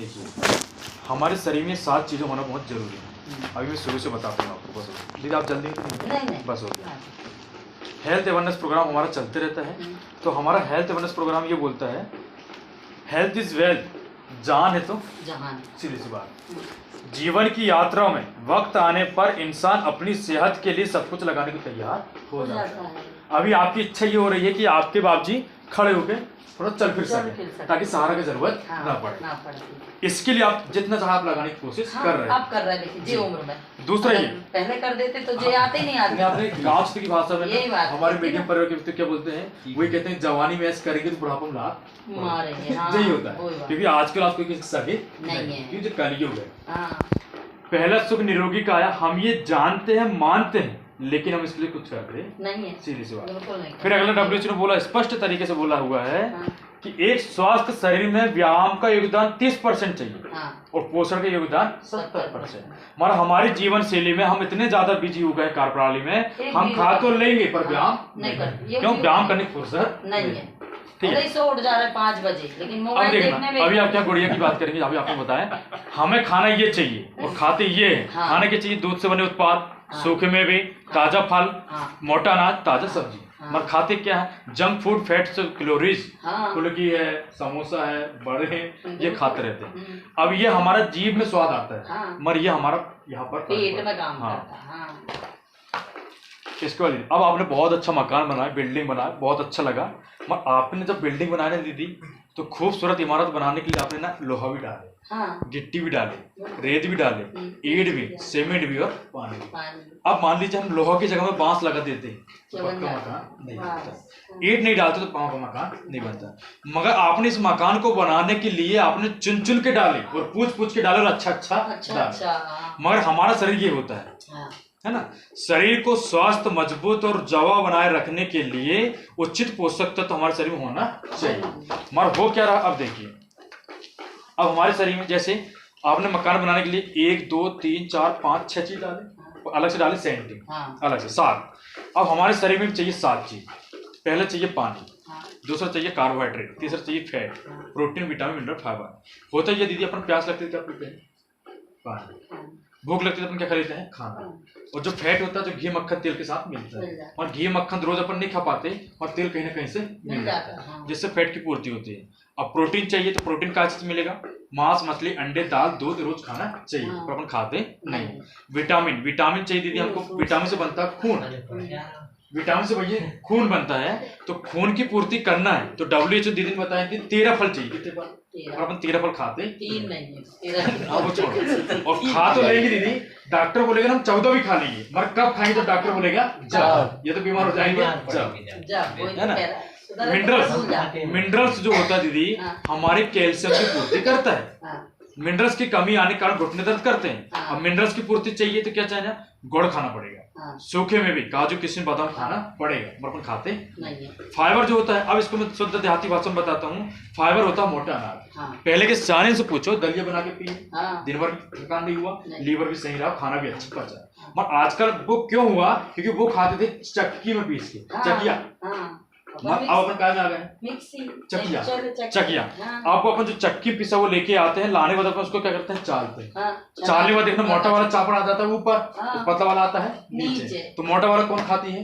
देखिए, हमारे शरीर में 7 चीज़ें होना बहुत ज़रूरी है। अभी मैं शुरू से बताता हूँ आपको, बस हो दीदी आप जल्दी नहीं बस हो गया। हेल्थ अवेयरनेस प्रोग्राम हमारा चलते रहता है। तो हमारा हेल्थ अवेयरनेस प्रोग्राम ये बोलता है हेल्थ इज़ वेल्थ, जान है तो जहान। सीधी सी बात। जीवन की यात्रा में वक्त आने पर इंसान अपनी सेहत के लिए सब कुछ लगाने को तैयार हो जाता है। अभी आपकी इच्छा ये हो रही है कि आपके बाबूजी खड़े होकर थोड़ा चल फिर सके ताकि सहारा की जरूरत ना पड़े। इसके लिए आप जितना चाहे आप लगाने की कोशिश कर रहे हैं। आप कर रहे हैं, देखिए जी उम्र में। दूसरा ये पहले कर देते तो जे आते ही नहीं आते। आपने गाँव की भाषा में हमारे मीडियम परिवार के व्यक्ति क्या बोलते हैं, वही कहते हैं जवानी में ऐसे करेंगे तो बुढ़ापा में लात मारेंगे। यही होता है, क्योंकि आजकल आपको किसी सगे नहीं है, क्योंकि जो कलयुग है। पहला सुख निरोगी का आया, हम ये जानते हैं मानते हैं लेकिन हम इसके लिए कुछ करते नहीं है, सीधी सी बात। फिर अगला WHO ने बोला, स्पष्ट तरीके से बोला हुआ है कि एक स्वस्थ शरीर में व्यायाम का योगदान 30% चाहिए और पोषण का योगदान 70%। मगर हमारी जीवन शैली में हम इतने ज्यादा बिजी हो गए कार्यप्रणाली में, हम खा तो लेंगे पर व्यायाम नहीं करते। क्यों? व्यायाम करने की फुर्सत नहीं है। ठीक है, उठ जा रहा है 5 बजे, लेकिन मोबाइल देखने में। अभी आप क्या गुड़िया की बात करेंगे, अभी आपने बताया हमें खाना ये चाहिए और खाते ये है। खाने के चाहिए दूध से बने उत्पाद, सूखे में भी ताजा फल, मोटा अनाज, ताजा सब्जी। मगर खाते क्या है? जंक फूड, फैट्स, कैलोरीज, फुल्की है, समोसा है, बड़े हैं, ये खाते रहते हैं। अब ये हमारा जीभ में स्वाद आता है, मगर ये हमारा यहाँ पर पेट में काम करता है। इसके बाद अब आपने बहुत अच्छा मकान बनाया, बिल्डिंग बनाया, बहुत अच्छा लगा। मगर आपने जब बिल्डिंग बनाने दीदी तो खूबसूरत इमारत बनाने के लिए आपने ना लोहा भी डाले, गिट्टी भी डाले, रेत भी डाले, ईंट भी, सीमेंट भी और पानी भी। अब मान लीजिए हम लोहा की जगह में बांस लगा देते हैं तो पक्का मकान नहीं बनता। ईंट नहीं डालते तो पक्का मकान नहीं बनता। मगर आपने इस मकान को बनाने के लिए आपने चुन चुन के डाले और पूछ के डाले और अच्छा डाले। मगर हमारा शरीर ये होता है ना, शरीर को स्वस्थ, मजबूत और जवा बनाए रखने के लिए उचित पोषक तत्व हमारे शरीर में होना चाहिए। मगर वो क्या रहा, अब देखिए, अब हमारे शरीर में जैसे आपने मकान बनाने के लिए 1 2 3 4 5 6 चीज डाले, अलग से डाले सेंटिंग, अलग से 7। अब हमारे शरीर में चाहिए 7 चीज। पहले चाहिए पानी, दूसरा चाहिए कार्बोहाइड्रेट, तीसरा चाहिए fat, protein, vitamin, mineral, fibre. होता है ये दीदी, अपन प्यास लगती है क्या पीते हैं? पानी। भूख लगती है तो अपन क्या खरीदते हैं? खाना। और जो फैट होता है जो घी मक्खन तेल के साथ मिलता है, और घी मक्खन रोज अपन नहीं खा पाते और तेल कहीं ना कहीं से मिल जाता है, जिससे फैट की पूर्ति होती है। अब प्रोटीन चाहिए तो प्रोटीन कहाँ से मिलेगा? मांस, मछली, अंडे, दाल, दूध रोज खाना चाहिए, पर अपन खाते नहीं। विटामिन चाहिए दीदी हमको। विटामिन से बनता है खून, विटामिन से भैया खून बनता है, तो खून की पूर्ति करना है तो WHO दीदी ने बताया कि 13 फल चाहिए। कितने फल? और अपन 13 फल खाते 3 नहीं है, वो छोड़ो। और खा तो लेंगे दीदी, डॉक्टर बोलेगा हम 14 भी खा लेंगे, मगर कब खाएंगे तो डॉक्टर बोलेगा जब, ये तो बीमार हो जाएंगे जब, है ना। मिनरल्स जो होता है दीदी हमारे कैल्शियम की पूर्ति करता है। मिनरल्स की कमी आने के कारण घुटने दर्द करते हैं। अब मिनरल्स की पूर्ति चाहिए तो क्या चाहिए? गुड़ खाना पड़ेगा, सूखे में भी काजू, किशमिश, बादाम खाना पड़ेगा, मगर अपन खाते नहीं। फाइबर जो होता है, अब इसको मैं शुद्ध देहाती भाषा में बताता हूँ। फाइबर होता है मोटा अनाज। पहले के जाने से पूछो, दलिया बना के पिए, दिन भर थकान नहीं हुआ, लीवर भी सही रहा, खाना भी अच्छा पचा। मगर आजकल वो क्यों हुआ? क्योंकि वो खाते थे चक्की में पीस के, चकिया। अब अपन क्या में आ गए? चकिया। आपको अपन जो चक्की पिसा वो लेके आते हैं, लाने के बाद अपन उसको क्या करते हैं? चालते हैं। चालने के बाद देखना मोटा वाला चापड़ आ जाता है ऊपर, तो पतला वाला आता है नीचे। तो मोटा वाला कौन खाती है?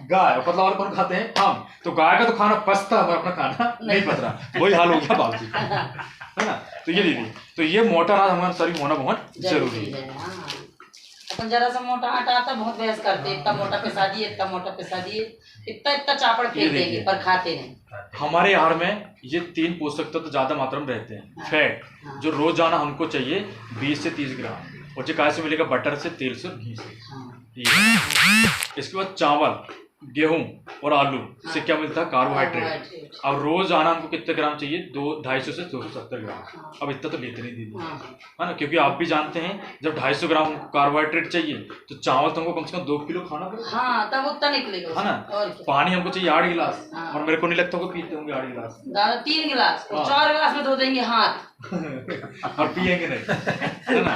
गाय। और पतला वाला कौन खाते हैं? हम। तो गाय का तो खाना पचता है, अपना खाना नहीं पच रहा। वही हाल हो गया बाबू जी, है ना। तो ये दीदी, तो ये मोटा अनाज हमारे शरीर होना बहुत जरूरी है। अपन जरा सा मोटा आटा आता बहुत बहस करते, इतना मोटा पिसा दिए, इतना मोटा पिसा दिए, इतना चापड़ फेंक देंगे, पर खाते नहीं। हमारे आहार में ये 3 पोषक तत्व ज्यादा मात्रा में रहते हैं। फैट जो रोजाना हमको चाहिए 20 से 30 ग्राम, और जो कहाँ से मिलेगा? बटर से, तेल से, घी से। इसके बाद चावल, गेहूं और आलू से क्या मिलता है? कार्बोहाइड्रेट। अब रोज आना हमको कितने ग्राम चाहिए? 250 से 270 ग्राम। अब इतना तो लेते नहीं दीदी, है ना, क्योंकि आप भी जानते हैं जब 250 ग्राम कार्बोहाइड्रेट चाहिए तो चावल तुमको कम से कम 2 किलो खाना पड़ेगा, तब उतना निकलेगा, है ना। पानी हमको चाहिए 8 गिलास, और मेरे को नहीं लगता होगा पीते होंगे 8 गिलास, 3 गिलास, 4 गिलास में धो देंगे हाथ और पिएंगे नहीं, है ना।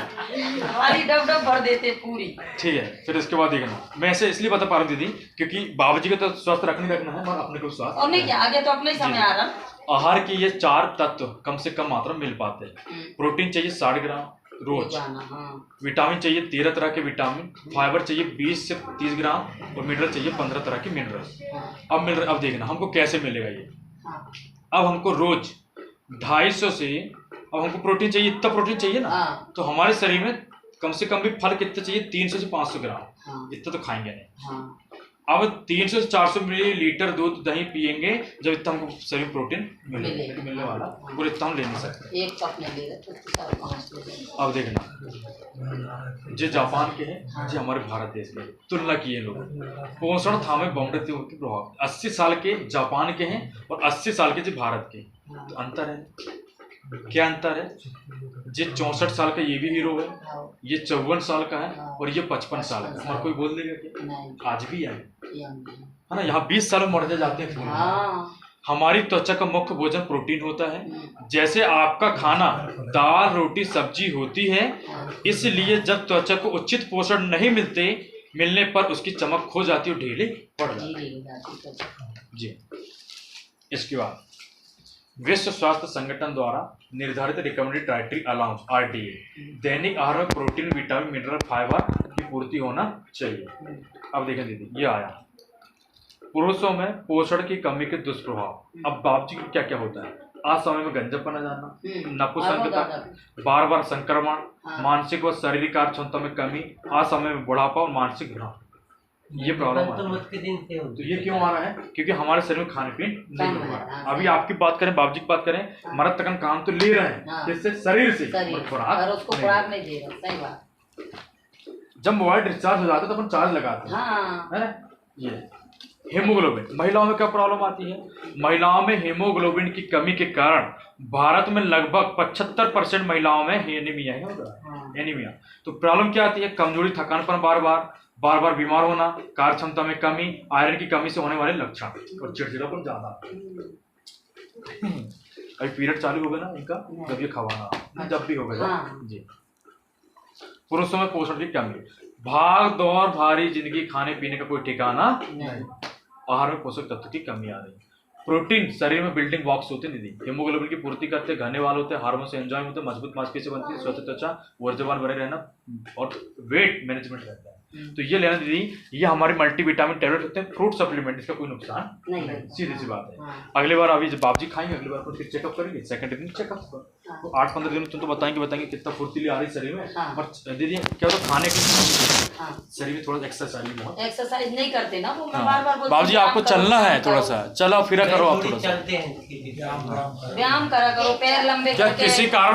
हमारी डब भर देते पूरी। ठीक है, फिर इसके बाद देखना, मैं ऐसे इसलिए बता पा रहा हूँ दीदी क्योंकि बाबूजी को तो स्वस्थ रखना है, और अपने को स्वस्थ और नहीं क्या, आगे तो अपना ही समय आ रहा। आहार के ये 4 तत्व कम से कम मात्रा में मिल पाते हैं। प्रोटीन चाहिए 60 ग्राम रोज, विटामिन चाहिए 13 तरह के विटामिन, फाइबर चाहिए 20 से 30 ग्राम और मिनरल चाहिए 15 तरह के मिनरल। अब देखना हमको कैसे मिलेगा ये। अब हमको रोज 250 से, अब हमको प्रोटीन चाहिए, इतना प्रोटीन चाहिए ना, तो हमारे शरीर में कम से कम भी फल कितने चाहिए, 300 से 500 ग्राम, इतना तो खाएंगे नहीं। अब 300 से 400 मिलीलीटर दूध दही पियेंगे जब इतना हमको शरीर में प्रोटीन मिलने वाला, और इतना हम ले नहीं सकते। एक कप नहीं ले रहे। अब देखना जो जापान के हैं, जो हमारे भारत देश के, तुलना किए लोग पोषण थामे बहुमूल्य के प्रभाव 80 साल के जापान के हैं और 80 साल के जो भारत के, तो अंतर है। क्या अंतर है? ये 64 साल का ये भी हीरो है, ये 54 साल का है और ये 55 साल का है। और कोई बोल देगा कि आज भी है ना, यहाँ 20 साल में मर जाते हैं फूल। हमारी त्वचा का मुख्य भोजन प्रोटीन होता है। जैसे आपका खाना दाल रोटी सब्जी होती है, इसलिए जब त्वचा को उचित पोषण नहीं मिलने पर उसकी चमक खो जाती है और ढीली पड़ जाती है जी। इसके बाद विश्व स्वास्थ्य संगठन द्वारा निर्धारित रिकमेंडेड डाइटरी अलाउंस RDA, दैनिक आहार में प्रोटीन विटामिन मिनरल फाइबर की पूर्ति होना चाहिए। अब देखें दीदी, ये आया पुरुषों में पोषण की कमी के दुष्प्रभाव। अब बाप जी क्या क्या होता है? असमय में गंजापन आ जाना, नपुंसकता, बार बार संक्रमण, मानसिक व शारीरिक कार्य क्षमता में कमी, असमय में बुढ़ापा और मानसिक भ्रम, ये प्रॉब्लम आ रहा है। तो ये क्यों आ रहा है? क्योंकि हमारे शरीर में खाने पीने नहीं हो रहा है। अभी आपकी बात करें, बाबूजी की बात करें, मरद तक काम तो ले रहे हैं, जिससे शरीर से खुराक नहीं दे रहा। सही बात। जब मोबाइल डिस्चार्ज हो जाता है तो अपन चार्ज लगाते हैं। ये हीमोग्लोबिन, महिलाओं में क्या प्रॉब्लम आती है? महिलाओं में हीमोग्लोबिन की कमी के कारण भारत में लगभग 75% महिलाओं में एनीमिया एनीमिया। तो प्रॉब्लम क्या आती है? कमजोरी, थकान पर बार बार बीमार होना, कार्य क्षमता में कमी, आयरन की कमी से होने वाले लक्षण और चिड़चिड़ापन ज्यादा। अभी पीरियड चालू होगा ना इनका, जब ये खवाना जब भी होगा जी। पुरुषों में पोषण की कमी, भाग दौड़ भरी जिंदगी, खाने पीने का कोई ठिकाना नहीं, आहार में पोषक तत्व की कमी आ रही। प्रोटीन शरीर में बिल्डिंग ब्लॉक्स होते हैं दीदी, हीमोग्लोबिन की पूर्ति करते, घने वाल होते हैं, हार्मोन से एंजाइम होते हैं, मजबूत मांसपेशी बनती है, स्वच्छ त्वचा, ऊर्जावान बने रहना और वेट मैनेजमेंट रहता है। तो ये लेना दीदी, ये हमारे मल्टीविटामिन टैबलेट होते हैं, फ्रूट सप्लीमेंट, इसका कोई नुकसान नहीं, सीधी सी बात है। अगली बार अभी जब बाबजी खाएंगे, अगली बार फिर चेकअप करेंगे, सेकंड दिन चेकअप तो 8-15 दिन तुम तो बताएंगे कितना फुर्तीली आ रही शरीर में। और दीदी क्या होता है, खाने के शरीर में थोड़ा एक्सरसाइज नहीं करते ना, वो मैं बार बार बाबूजी आपको चलना है, थोड़ा सा चला फिरा करो, आप थोड़ा सा व्यायाम करा करो, पैर लंबे किसी कारण